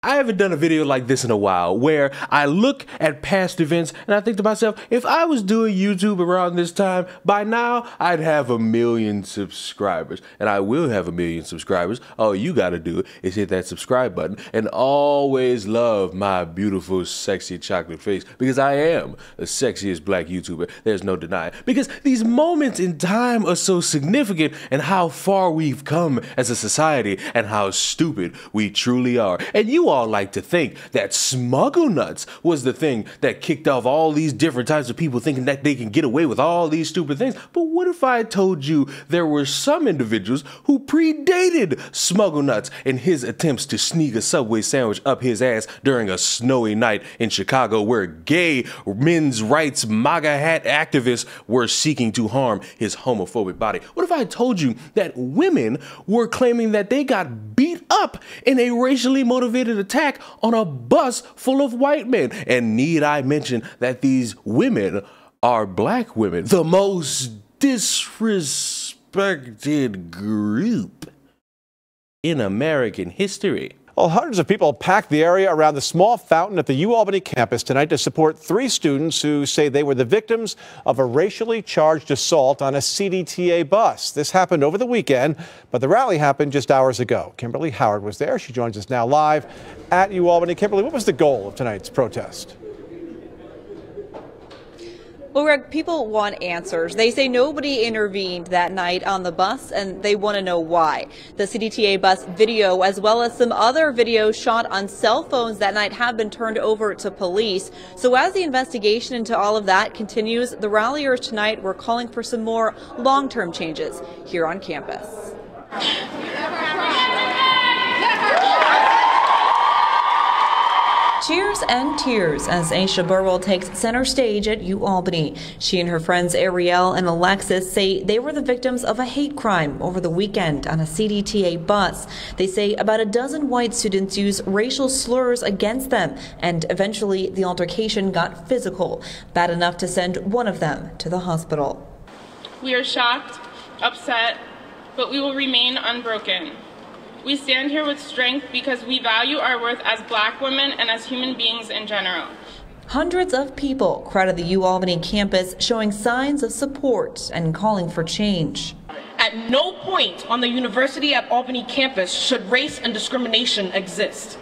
I haven't done a video like this in a while where I look at past events and I think to myself, if I was doing YouTube around this time, by now I'd have 1 million subscribers. And I will have 1 million subscribers. All you gotta do is hit that subscribe button and always love my beautiful, sexy chocolate face, because I am the sexiest black YouTuber. There's no denying. Because these moments in time are so significant, and how far we've come as a society and how stupid we truly are. And you all like to think that smuggle nuts was the thing that kicked off all these different types of people thinking that they can get away with all these stupid things. But what if I told you there were some individuals who predated smuggle nuts in his attempts to sneak a Subway sandwich up his ass during a snowy night in Chicago, where gay men's rights MAGA hat activists were seeking to harm his homophobic body? What if I told you that women were claiming that they got beat up in a racially motivated attack on a bus full of white men? And need I mention that these women are black women, the most disrespected group in American history? Well, hundreds of people packed the area around the small fountain at the UAlbany campus tonight to support 3 students who say they were the victims of a racially charged assault on a CDTA bus. This happened over the weekend, but the rally happened just hours ago. Kimberly Howard was there. She joins us now live at UAlbany. Kimberly, what was the goal of tonight's protest? Well, Greg, people want answers. They say nobody intervened that night on the bus, and they want to know why. The CDTA bus video, as well as some other videos shot on cell phones that night, have been turned over to police. So as the investigation into all of that continues, the ralliers tonight were calling for some more long-term changes here on campus. Cheers and tears as Aisha Burwell takes center stage at UAlbany. She and her friends Ariel and Alexis say they were the victims of a hate crime over the weekend on a CDTA bus. They say about a dozen white students used racial slurs against them, and eventually the altercation got physical, bad enough to send one of them to the hospital. We are shocked, upset, but we will remain unbroken. We stand here with strength because we value our worth as black women and as human beings in general. Hundreds of people crowded the UAlbany campus, showing signs of support and calling for change. At no point on the University at Albany campus should race and discrimination exist.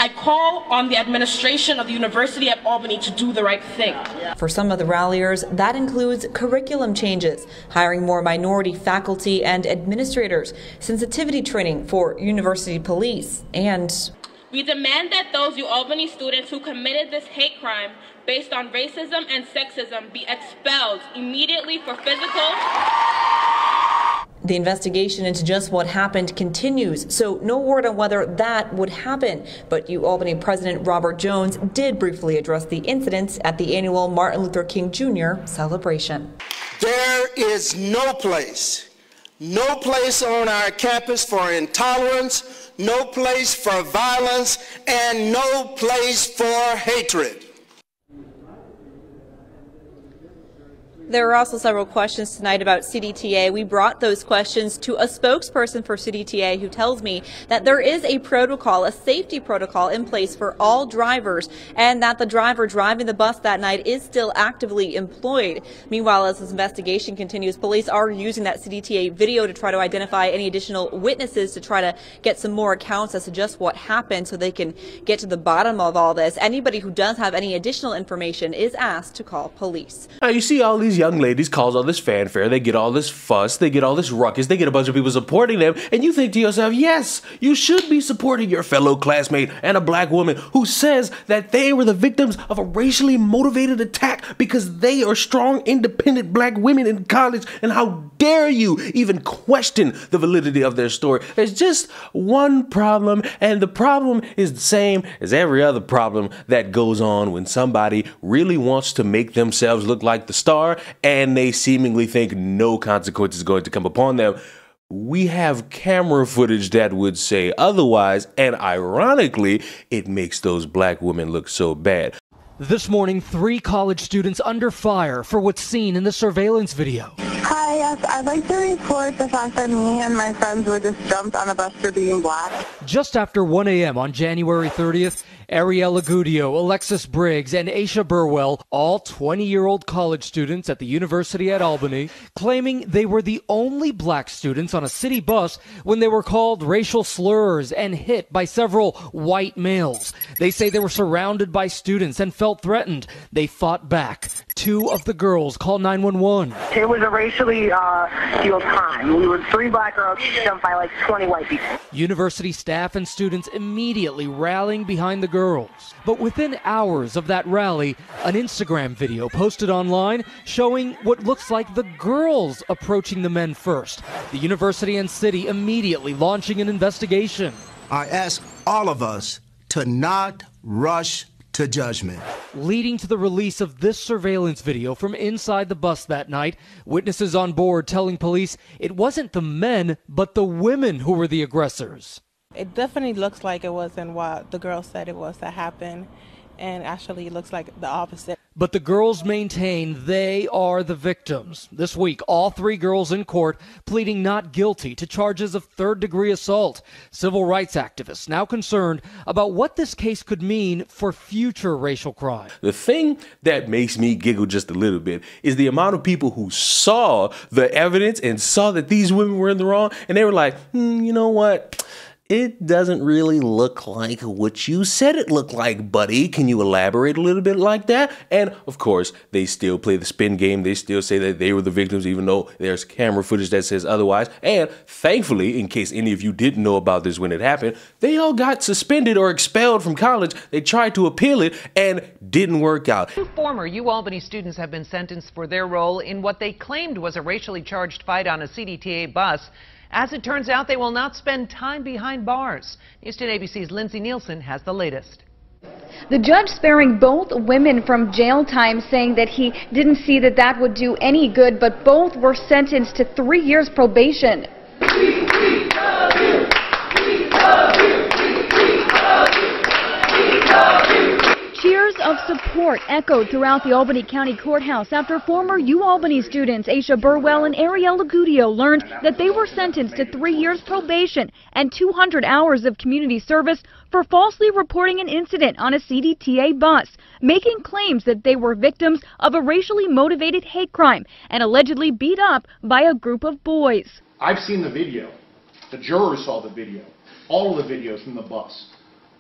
I call on the administration of the University at Albany to do the right thing. For some of the ralliers, that includes curriculum changes, hiring more minority faculty and administrators, sensitivity training for university police, and we demand that those UAlbany students who committed this hate crime based on racism and sexism be expelled immediately for physical. The investigation into just what happened continues, so no word on whether that would happen. But UAlbany President Robert Jones did briefly address the incident at the annual Martin Luther King Jr. celebration. There is no place on our campus for intolerance, no place for violence, and no place for hatred. There were also several questions tonight about CDTA. We brought those questions to a spokesperson for CDTA who tells me that there is a protocol, a safety protocol in place for all drivers, and that the driver driving the bus that night is still actively employed. Meanwhile, as this investigation continues, police are using that CDTA video to try to identify any additional witnesses to try to get some more accounts as to just what happened so they can get to the bottom of all this. Anybody who does have any additional information is asked to call police. Now, you see all these young ladies cause all this fanfare, they get all this fuss, they get all this ruckus, they get a bunch of people supporting them, and you think to yourself, yes, you should be supporting your fellow classmate and a black woman who says that they were the victims of a racially motivated attack because they are strong, independent black women in college, and how dare you even question the validity of their story. There's just one problem, and the problem is the same as every other problem that goes on when somebody really wants to make themselves look like the star and they seemingly think no consequence is going to come upon them. We have camera footage that would say otherwise, and ironically, it makes those black women look so bad. This morning, 3 college students under fire for what's seen in the surveillance video. Hi, Yes, I'd like to report the fact that me and my friends were just jumped on a bus for being black. Just after 1 a.m. on January 30th, Ariella Gudio, Alexis Briggs, and Aisha Burwell, all 20-year-old college students at the University at Albany, claiming they were the only black students on a city bus when they were called racial slurs and hit by several white males. They say they were surrounded by students and felt threatened. They fought back. 2 of the girls called 911. It was a racially fueled crime. We were 3 black girls jumped by like 20 white people. University staff and students immediately rallying behind the girls. But within hours of that rally, an Instagram video posted online showing what looks like the girls approaching the men first. The university and city immediately launching an investigation. I ask all of us to not rush to judgment. Leading to the release of this surveillance video from inside the bus that night, witnesses on board telling police it wasn't the men, but the women who were the aggressors. It definitely looks like it wasn't what the girl said it was that happened, and actually it looks like the opposite. But the girls maintain they are the victims. This week, all 3 girls in court pleading not guilty to charges of third-degree assault. Civil rights activists now concerned about what this case could mean for future racial crime. The thing that makes me giggle just a little bit is the amount of people who saw the evidence and saw that these women were in the wrong, and they were like, you know what? It doesn't really look like what you said it looked like, buddy. Can you elaborate a little bit like that? And of course, they still play the spin game. They still say that they were the victims, even though there's camera footage that says otherwise. And thankfully, in case any of you didn't know about this when it happened, they all got suspended or expelled from college. They tried to appeal it and didn't work out. 2 former UAlbany students have been sentenced for their role in what they claimed was a racially charged fight on a CDTA bus. As it turns out, they will not spend time behind bars. News 10 ABC's Lindsay Nielsen has the latest. The judge sparing both women from jail time, saying that he didn't see that would do any good, but both were sentenced to 3 years probation. Cheers of support echoed throughout the Albany County Courthouse after former UAlbany students Aisha Burwell and Ariella Gudio learned that they were sentenced to 3 years probation and 200 hours of community service for falsely reporting an incident on a CDTA bus, making claims that they were victims of a racially motivated hate crime and allegedly beat up by a group of boys. I've seen the video. The jurors saw the video. All of the videos from the bus.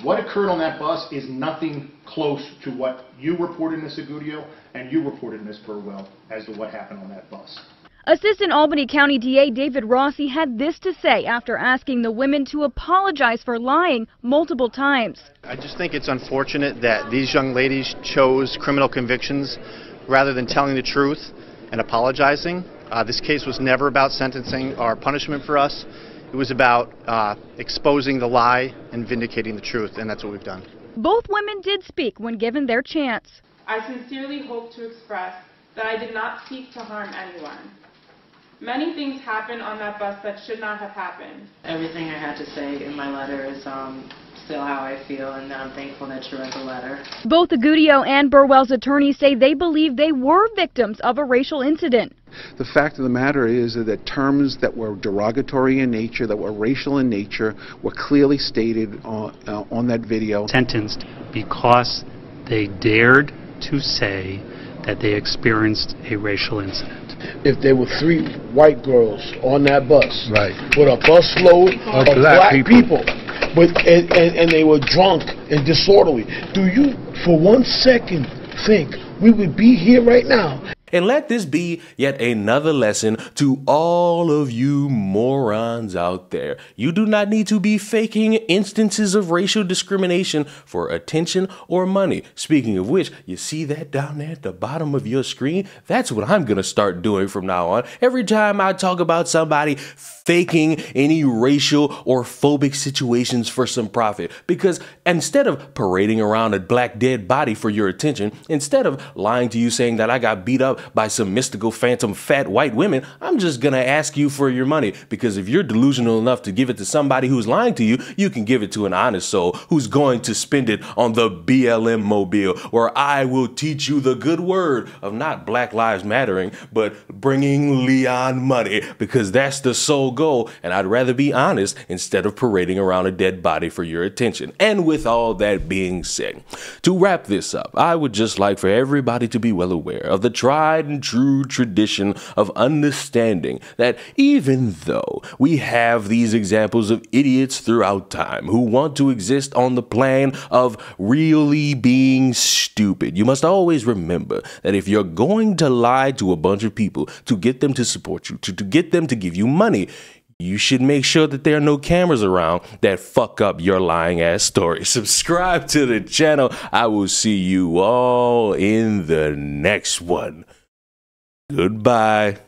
What occurred on that bus is nothing close to what you reported, Ms. Agudio, and you reported, Ms. Burwell, as to what happened on that bus. Assistant Albany County DA David Rossi had this to say after asking the women to apologize for lying multiple times. I just think it's unfortunate that these young ladies chose criminal convictions rather than telling the truth and apologizing. This case was never about sentencing or punishment for us. It was about exposing the lie and vindicating the truth, and that's what we've done. Both women did speak when given their chance. I sincerely hope to express that I did not seek to harm anyone. Many things happened on that bus that should not have happened. Everything I had to say in my letter is still how I feel, and I'm thankful that you read the letter. Both Agudio and Burwell's attorneys say they believe they were victims of a racial incident. The fact of the matter is that terms that were derogatory in nature, that were racial in nature, were clearly stated on that video. Sentenced because they dared to say that they experienced a racial incident. If there were 3 white girls on that bus, with a busload of black people, and they were drunk and disorderly, do you for 1 second think we would be here right now? And let this be yet another lesson to all of you morons out there. You do not need to be faking instances of racial discrimination for attention or money. Speaking of which, you see that down there at the bottom of your screen? That's what I'm going to start doing from now on. Every time I talk about somebody faking any racial or phobic situations for some profit. Because instead of parading around a black dead body for your attention, instead of lying to you saying that I got beat up by some mystical phantom fat white women, I'm just gonna ask you for your money, because if you're delusional enough to give it to somebody who's lying to you, you can give it to an honest soul who's going to spend it on the BLM mobile, where I will teach you the good word of not Black Lives Mattering, but bringing Leon money, because that's the sole goal, and I'd rather be honest instead of parading around a dead body for your attention. And with all that being said, to wrap this up, I would just like for everybody to be well aware of the tried and true tradition of understanding that even though we have these examples of idiots throughout time who want to exist on the plane of really being stupid, you must always remember that if you're going to lie to a bunch of people to get them to support you, to get them to give you money, you should make sure that there are no cameras around that fuck up your lying ass story. Subscribe to the channel. I will see you all in the next one. Goodbye.